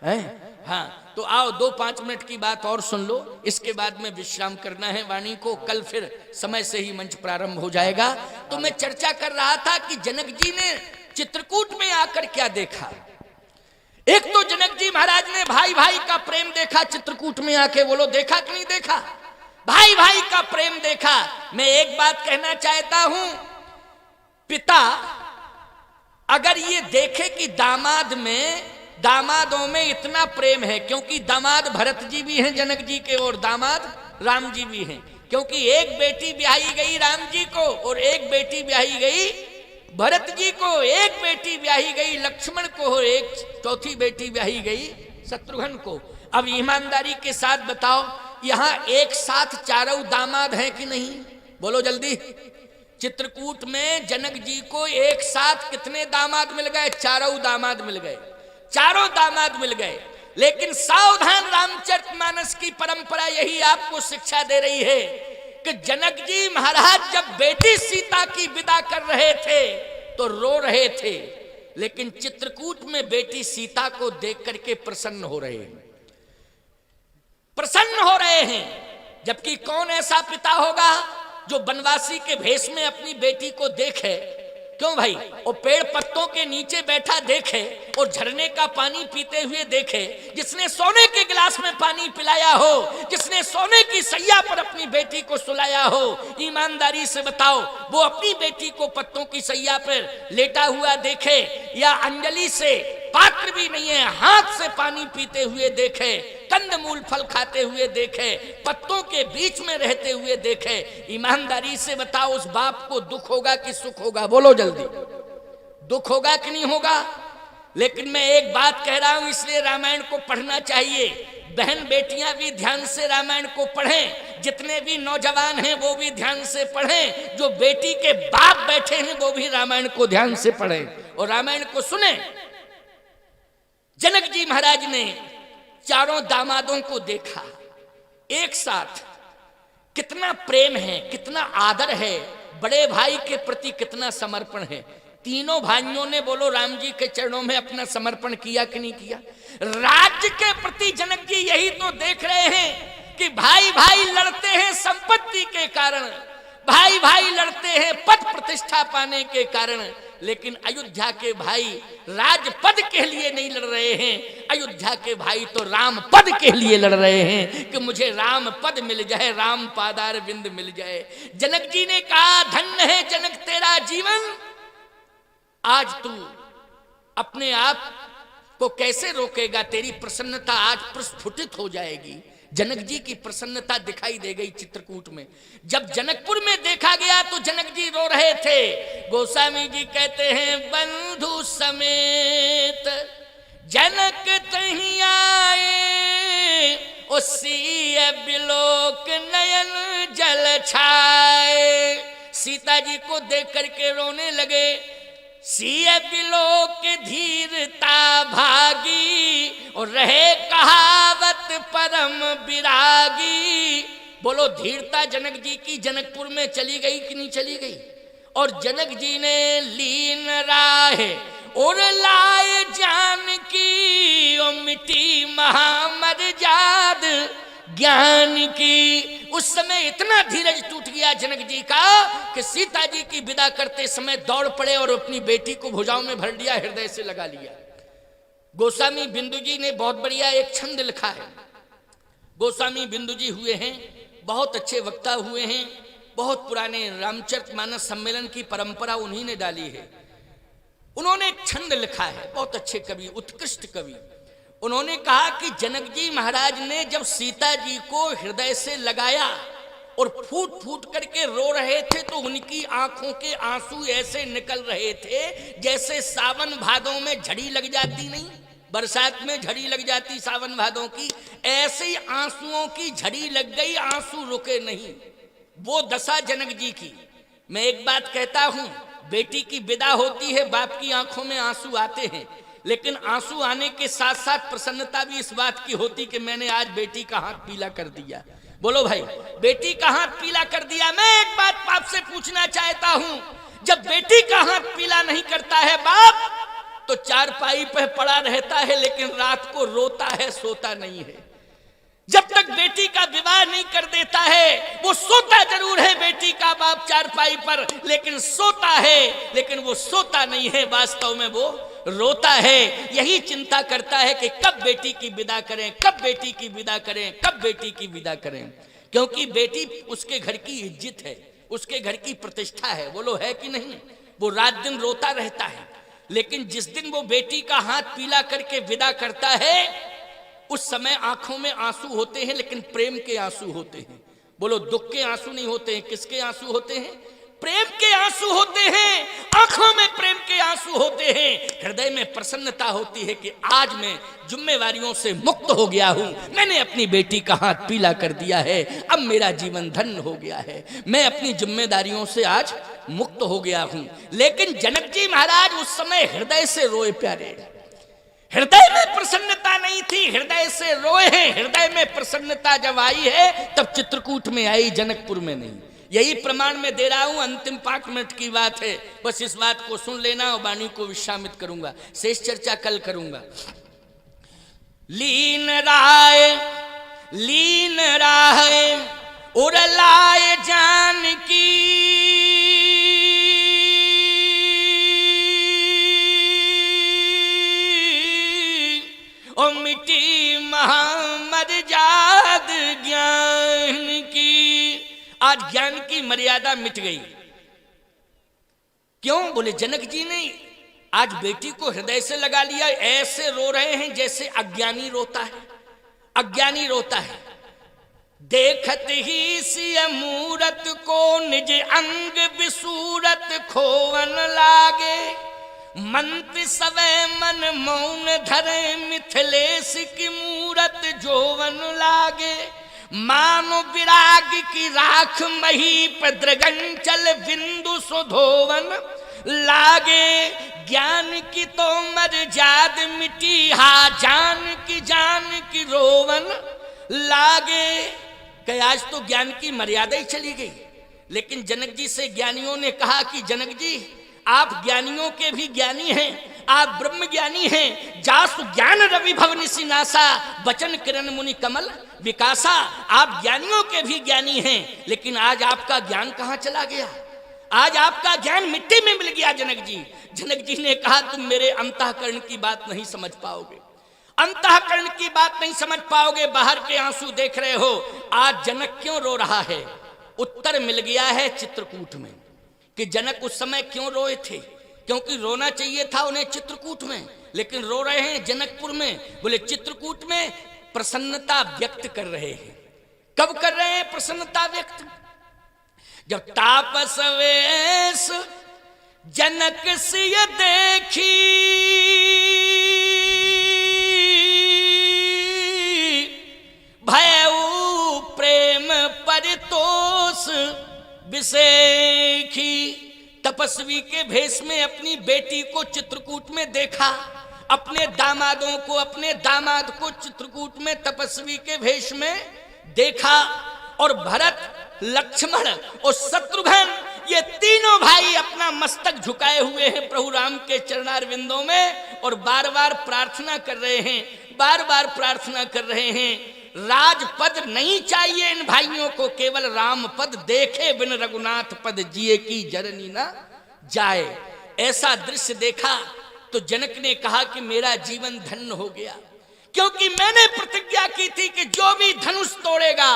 है? हाँ, तो आओ 2-5 मिनट की बात और सुन लो, इसके बाद में विश्राम करना है वाणी को। कल फिर समय से ही मंच प्रारंभ हो जाएगा। तो मैं चर्चा कर रहा था कि जनक जी ने चित्रकूट में आकर क्या देखा। एक तो जनक जी महाराज ने भाई भाई का प्रेम देखा चित्रकूट में आके। बोलो देखा कि नहीं देखा? भाई भाई का प्रेम देखा। मैं एक बात कहना चाहता हूं, पिता अगर ये देखे कि दामादों में इतना प्रेम है, क्योंकि दामाद भरत जी भी हैं जनक जी के और दामाद राम जी भी हैं, क्योंकि एक बेटी ब्याही गई राम जी को और एक बेटी ब्याही गई भरत जी को, एक बेटी ब्याही गई लक्ष्मण को और एक चौथी बेटी ब्याही गई शत्रुघ्न को। अब ईमानदारी के साथ बताओ, यहां एक साथ चारों दामाद हैं कि नहीं? बोलो जल्दी। चित्रकूट में जनक जी को एक साथ कितने दामाद मिल गए? चारों दामाद मिल गए, चारों दामाद मिल गए। लेकिन सावधान, रामचरितमानस की परंपरा यही आपको शिक्षा दे रही है कि जनक जी महाराज जब बेटी सीता की विदा कर रहे थे तो रो रहे थे, लेकिन चित्रकूट में बेटी सीता को देख करके प्रसन्न हो रहे हैं, प्रसन्न हो रहे हैं। जबकि कौन ऐसा पिता होगा जो बनवासी के भेष में अपनी बेटी को देखे? क्यों भाई? और पेड़ पत्तों के नीचे बैठा देखे और झरने का पानी पीते हुए देखे, जिसने सोने के गिलास में पानी पिलाया हो, जिसने सोने की सैया पर अपनी बेटी को सुलाया हो, ईमानदारी से बताओ वो अपनी बेटी को पत्तों की सैया पर लेटा हुआ देखे या अंजलि से, पात्र भी नहीं है, हाथ से पानी पीते हुए देखे, कंदमूल फल खाते हुए देखे, पत्तों के बीच में रहते हुए देखे? ईमानदारी से बताओ उस बाप को दुख होगा कि सुख होगा? बोलो जल्दी। दुख होगा कि नहीं होगा? लेकिन मैं एक बात कह रहा हूं, इसलिए रामायण को पढ़ना चाहिए। बहन बेटियां भी ध्यान से रामायण को पढ़ें, जितने भी नौजवान हैं वो भी ध्यान से पढ़ें, जो बेटी के बाप बैठे हैं वो भी रामायण को ध्यान से पढ़ें और रामायण को सुने। जनक जी महाराज ने चारों दामादों को देखा एक साथ, कितना प्रेम है, कितना आदर है, बड़े भाई के प्रति कितना समर्पण है। तीनों भाइयों ने बोलो राम जी के चरणों में अपना समर्पण किया कि नहीं किया? राज्य के प्रति जनक जी यही तो देख रहे हैं कि भाई भाई लड़ते हैं संपत्ति के कारण, भाई भाई लड़ते हैं पद प्रतिष्ठा पाने के कारण, लेकिन अयोध्या के भाई राजपद के लिए नहीं लड़ रहे हैं, अयोध्या के भाई तो राम पद के लिए लड़ रहे हैं कि मुझे राम पद मिल जाए, राम पादार बिंद मिल जाए। जनक जी ने कहा धन्य है जनक तेरा जीवन, आज तू अपने आप को कैसे रोकेगा? तेरी प्रसन्नता आज प्रस्फुटित हो जाएगी। जनक जी की प्रसन्नता दिखाई दे गई चित्रकूट में। जब जनकपुर में देखा गया तो जनक जी रो रहे थे। गोस्वामी जी कहते हैं बंधु समेत जनक तहीं आए, उसी बिलोक नयन जल छाए। सीता जी को देख करके रोने लगे। सिय बिलोक धीरता भागी और रहे कहावत परम विरागी। बोलो धीरता जनक जी की जनकपुर में चली गई कि नहीं चली गई? और जनक जी ने लीन राह और लाए जान की, ओ मिटी महामर्याद ज्ञान की। उस समय इतना धीरज टूट गया जनक जी का कि सीता जी की विदा करते समय दौड़ पड़े और अपनी बेटी को भुजाओं में भर लिया, हृदय से लगा लिया। गोस्वामी बिंदु जी ने बहुत बढ़िया एक छंद लिखा है। गोस्वामी बिंदु जी हुए हैं, बहुत अच्छे वक्ता हुए हैं, बहुत पुराने रामचरितमानस सम्मेलन की परंपरा उन्हीं ने डाली है। उन्होंने एक छंद लिखा है, बहुत अच्छे कवि, उत्कृष्ट कवि। उन्होंने कहा कि जनक जी महाराज ने जब सीता जी को हृदय से लगाया और फूट फूट करके रो रहे थे तो उनकी आंखों के आंसू ऐसे निकल रहे थे जैसे सावन भादों में झड़ी लग जाती नहीं, बरसात में झड़ी लग जाती सावन भादों की, ऐसे ही आंसुओं की झड़ी लग गई, आंसू रुके नहीं। वो दशा जनक जी की। मैं एक बात कहता हूं, बेटी की विदा होती है, बाप की आंखों में आंसू आते हैं, लेकिन आंसू आने के साथ साथ प्रसन्नता भी इस बात की होती कि मैंने आज बेटी का हाथ पीला कर दिया। बोलो भाई, बेटी का हाथ पीला कर दिया। मैं एक बात आपसे पूछना चाहता हूं, जब बेटी का हाथ पीला नहीं करता है बाप तो चारपाई पर पड़ा रहता है, लेकिन रात को रोता है, सोता नहीं है। जब तक बेटी का विवाह नहीं कर देता है, वो सोता जरूर है बेटी का बाप चारपाई पर, लेकिन सोता है, लेकिन वो सोता नहीं है, वास्तव में वो रोता है। यही चिंता करता है कि कब बेटी की विदा करें, कब बेटी की विदा करें, कब बेटी की विदा करें, क्योंकि बेटी उसके घर की इज्जत है, उसके घर की प्रतिष्ठा है। बोलो है कि नहीं? वो रात दिन रोता रहता है, लेकिन जिस दिन वो बेटी का हाथ पीला करके विदा करता है उस समय आंखों में आंसू होते हैं, लेकिन प्रेम के आंसू होते हैं। बोलो, दुख के आंसू नहीं होते हैं। किसके आंसू होते हैं? प्रेम के आंसू होते हैं। आंखों में प्रेम के आंसू होते हैं, हृदय में प्रसन्नता होती है कि आज मैं जिम्मेवारियों से मुक्त हो गया हूं, मैंने अपनी बेटी का हाथ पीला कर दिया है, अब मेरा जीवन धन्य हो गया है, मैं अपनी जिम्मेदारियों से आज मुक्त हो गया हूं। लेकिन जनक जी महाराज उस समय हृदय से रोए प्यारे, हृदय में प्रसन्नता नहीं थी, हृदय से रोए हैं। हृदय में प्रसन्नता जब आई है तब चित्रकूट में आई, जनकपुर में नहीं। यही प्रमाण मैं दे रहा हूं, अंतिम 5 मिनट की बात है, बस इस बात को सुन लेना और वाणी को विश्रामित करूंगा, शेष चर्चा कल करूंगा। लीन राय उड़लाए जानकी, ओ मिटी महामर्याद ज्ञान की। आज ज्ञान की मर्यादा मिट गई। क्यों? बोले जनक जी ने आज बेटी को हृदय से लगा लिया, ऐसे रो रहे हैं जैसे अज्ञानी रोता है, अज्ञानी रोता है। देखत ही सिय मूरत को निज अंग विसूरत खोवन लागे, मंत्र सवै मन मौन धरे मिथिलेश की मूरत जोवन लागे। मानो विराग की राख मही पद्रगंचल बिंदु सुधोवन लागे। ज्ञान की तो मर्याद मिटी, हा जान की रोवन लागे। कि आज तो ज्ञान की मर्यादा ही चली गई। लेकिन जनक जी से ज्ञानियों ने कहा कि जनक जी आप ज्ञानियों के भी ज्ञानी हैं, आप ब्रह्म ज्ञानी हैं। जासु ज्ञान रवि भवनिसी नासा, वचन किरण मुनि कमल विकासा। आप ज्ञानियों के भी ज्ञानी हैं, लेकिन आज आपका ज्ञान कहां चला गया? आज आपका ज्ञान मिट्टी में मिल गया जनक जी। जनक जी ने कहा तुम मेरे अंतःकरण की बात नहीं समझ पाओगे, अंतःकरण की बात नहीं समझ पाओगे, बाहर के आंसू देख रहे हो। आज जनक क्यों रो रहा है? उत्तर मिल गया है चित्रकूट में कि जनक उस समय क्यों रोए थे। क्योंकि रोना चाहिए था उन्हें चित्रकूट में, लेकिन रो रहे हैं जनकपुर में। बोले चित्रकूट में प्रसन्नता व्यक्त कर रहे हैं। कब कर रहे हैं प्रसन्नता व्यक्त? जब तापस वेश जनक सिय देखी, भयऊ प्रेम परितोष विसेखी। तपस्वी के भेष में अपनी बेटी को चित्रकूट में देखा, अपने दामादों को, अपने दामाद को चित्रकूट में तपस्वी के भेष में देखा। और भरत, लक्ष्मण और शत्रुघ्न ये तीनों भाई अपना मस्तक झुकाए हुए हैं प्रभु राम के चरणारविंदों में और बार बार प्रार्थना कर रहे हैं, बार बार प्रार्थना कर रहे हैं। राजपद नहीं चाहिए इन भाइयों को, केवल राम पद देखे बिन रघुनाथ पद जिए की जरनी ना जाए। ऐसा दृश्य देखा तो जनक ने कहा कि मेरा जीवन धन्य हो गया, क्योंकि मैंने प्रतिज्ञा की थी कि जो भी धनुष तोड़ेगा,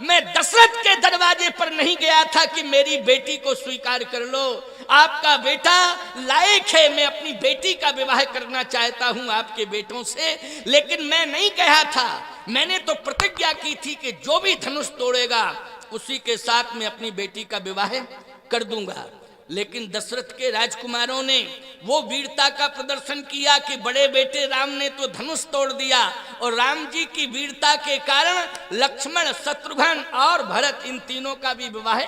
मैं दशरथ के दरवाजे पर नहीं गया था कि मेरी बेटी को स्वीकार कर लो, आपका बेटा लायक है, मैं अपनी बेटी का विवाह करना चाहता हूं आपके बेटों से, लेकिन मैं नहीं कहा था। मैंने तो प्रतिज्ञा की थी कि जो भी धनुष तोड़ेगा उसी के साथ मैं अपनी बेटी का विवाह कर दूंगा। लेकिन दशरथ के राजकुमारों ने वो वीरता का प्रदर्शन किया कि बड़े बेटे राम ने तो धनुष तोड़ दिया, और राम जी की वीरता के कारण लक्ष्मण, शत्रुघ्न और भरत, इन तीनों का भी विवाह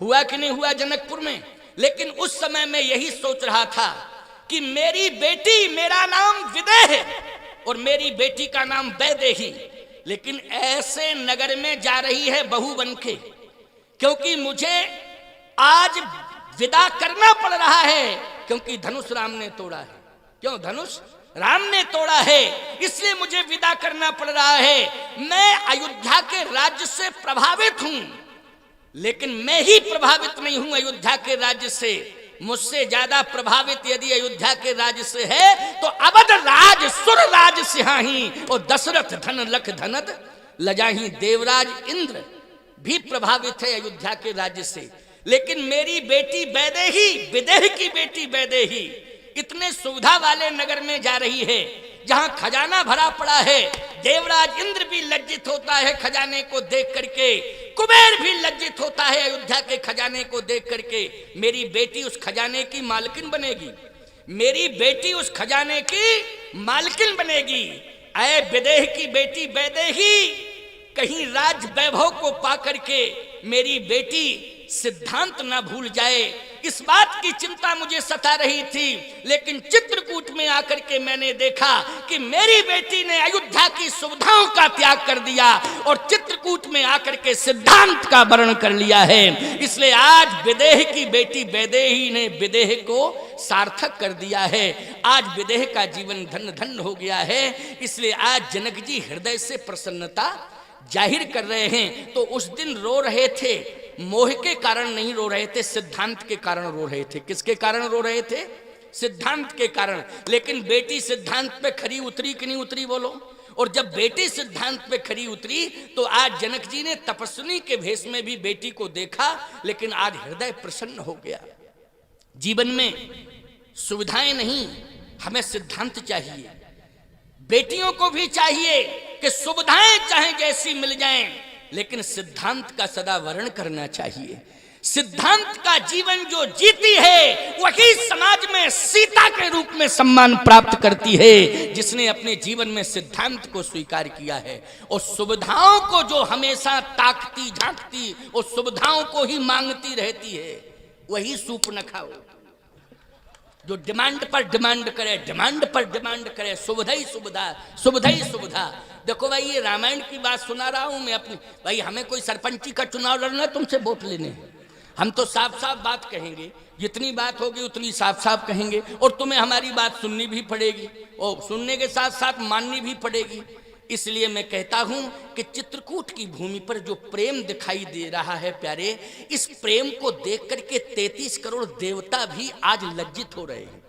हुआ कि नहीं हुआ जनकपुर में। लेकिन उस समय मैं यही सोच रहा था कि मेरी बेटी, मेरा नाम विदेह है और मेरी बेटी का नाम वैदेही, लेकिन ऐसे नगर में जा रही है बहू बन के, क्योंकि मुझे आज विदा करना पड़ रहा है, क्योंकि धनुष राम ने तोड़ा है। क्यों? धनुष राम ने तोड़ा है, इसलिए मुझे विदा करना पड़ रहा है। मैं अयोध्या के राज्य से प्रभावित हूं, लेकिन मैं ही प्रभावित नहीं हूं अयोध्या के राज्य से। मुझसे ज्यादा प्रभावित यदि अयोध्या के राज्य से है तो अवध राज सुर राज सिंहाही और दशरथ धन लख धनद लजाही। देवराज इंद्र भी प्रभावित है अयोध्या के राज्य से, लेकिन मेरी बेटी वैदेही, विदेह की बेटी वैदेही इतने सुविधा वाले नगर में जा रही है जहां खजाना भरा पड़ा है। देवराज इंद्र भी लज्जित होता है खजाने को देख करके, कुबेर भी लज्जित होता है अयोध्या के खजाने को देख करके। मेरी बेटी उस खजाने की मालकिन बनेगी, मेरी बेटी उस खजाने की मालकिन बनेगी। ऐ विदेह की बेटी वैदेही, कहीं राज वैभव को पा करके मेरी बेटी सिद्धांत ना भूल जाए, इस बात की चिंता मुझे सता रही थी। लेकिन चित्रकूट में आकर के मैंने देखा कि मेरी बेटी ने अयोध्या की सुविधाओं का त्याग कर दिया और चित्रकूट में आकर के सिद्धांत का वर्ण कर लिया है। इसलिए आज विदेह की बेटी वैदेही ने विदेह को सार्थक कर दिया है। आज विदेह का जीवन धन्य धन्य हो गया है। इसलिए आज जनक जी हृदय से प्रसन्नता जाहिर कर रहे हैं। तो उस दिन रो रहे थे, मोह के कारण नहीं रो रहे थे, सिद्धांत के कारण रो रहे थे। किसके कारण रो रहे थे? सिद्धांत के कारण। लेकिन बेटी सिद्धांत पे खरी उतरी कि नहीं उतरी बोलो? और जब बेटी सिद्धांत पे खरी उतरी तो आज जनक जी ने तपस्विनी के भेष में भी बेटी को देखा, लेकिन आज हृदय प्रसन्न हो गया। जीवन में सुविधाएं नहीं, हमें सिद्धांत चाहिए। बेटियों को भी चाहिए कि सुविधाएं चाहे जैसी मिल जाएं, लेकिन सिद्धांत का सदा वर्ण करना चाहिए। सिद्धांत का जीवन जो जीती है वही समाज में सीता के रूप में सम्मान प्राप्त करती है, जिसने अपने जीवन में सिद्धांत को स्वीकार किया है। और सुविधाओं को जो हमेशा ताकती झांकती और सुविधाओं को ही मांगती रहती है, वही सूर्पनखा हो, जो डिमांड पर डिमांड करे, डिमांड पर डिमांड करे, सुविधा ही सुविधा, सुविधा ही सुविधा। देखो भाई, ये रामायण की बात सुना रहा हूं मैं अपनी। भाई हमें कोई सरपंची का चुनाव लड़ना, तुमसे वोट लेने हैं। हम तो साफ साफ बात कहेंगे, जितनी बात होगी उतनी साफ साफ कहेंगे, और तुम्हें हमारी बात सुननी भी पड़ेगी और सुनने के साथ साथ माननी भी पड़ेगी। इसलिए मैं कहता हूं कि चित्रकूट की भूमि पर जो प्रेम दिखाई दे रहा है प्यारे, इस प्रेम को देख करके 33 करोड़ देवता भी आज लज्जित हो रहे हैं।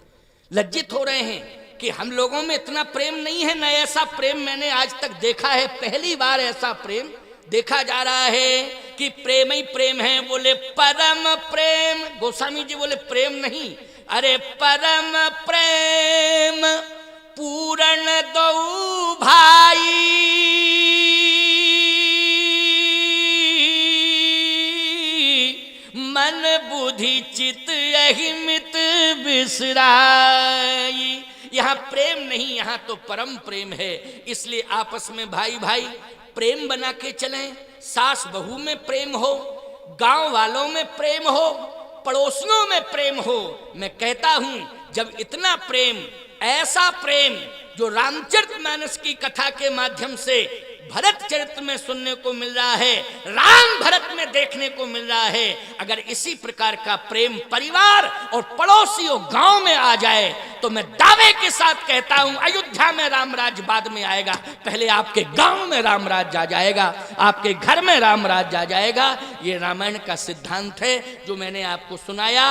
लज्जित हो रहे हैं कि हम लोगों में इतना प्रेम नहीं है। न ऐसा प्रेम मैंने आज तक देखा है, पहली बार ऐसा प्रेम देखा जा रहा है कि प्रेम ही प्रेम है। बोले परम प्रेम, गोस्वामी जी बोले प्रेम नहीं, अरे परम प्रेम पूर्ण दो भाई, मन बुद्धि चित यही मित बिसराई। यहाँ प्रेम नहीं, यहाँ तो परम प्रेम है। इसलिए आपस में भाई भाई प्रेम बना के चलें। सास बहू में प्रेम हो, गांव वालों में प्रेम हो, पड़ोसियों में प्रेम हो। मैं कहता हूं जब इतना प्रेम, ऐसा प्रेम जो रामचरितमानस की कथा के माध्यम से भरत चरित्र में सुनने को मिल रहा है, राम भरत में देखने को मिल रहा है। अगर इसी प्रकार का प्रेम परिवार और पड़ोसियों गांव में आ जाए तो मैं दावे के साथ कहता हूं अयोध्या में रामराज बाद में आएगा, पहले आपके गांव में रामराज आ जाएगा, आपके घर में रामराज आ जाएगा। ये रामायण का सिद्धांत है जो मैंने आपको सुनाया।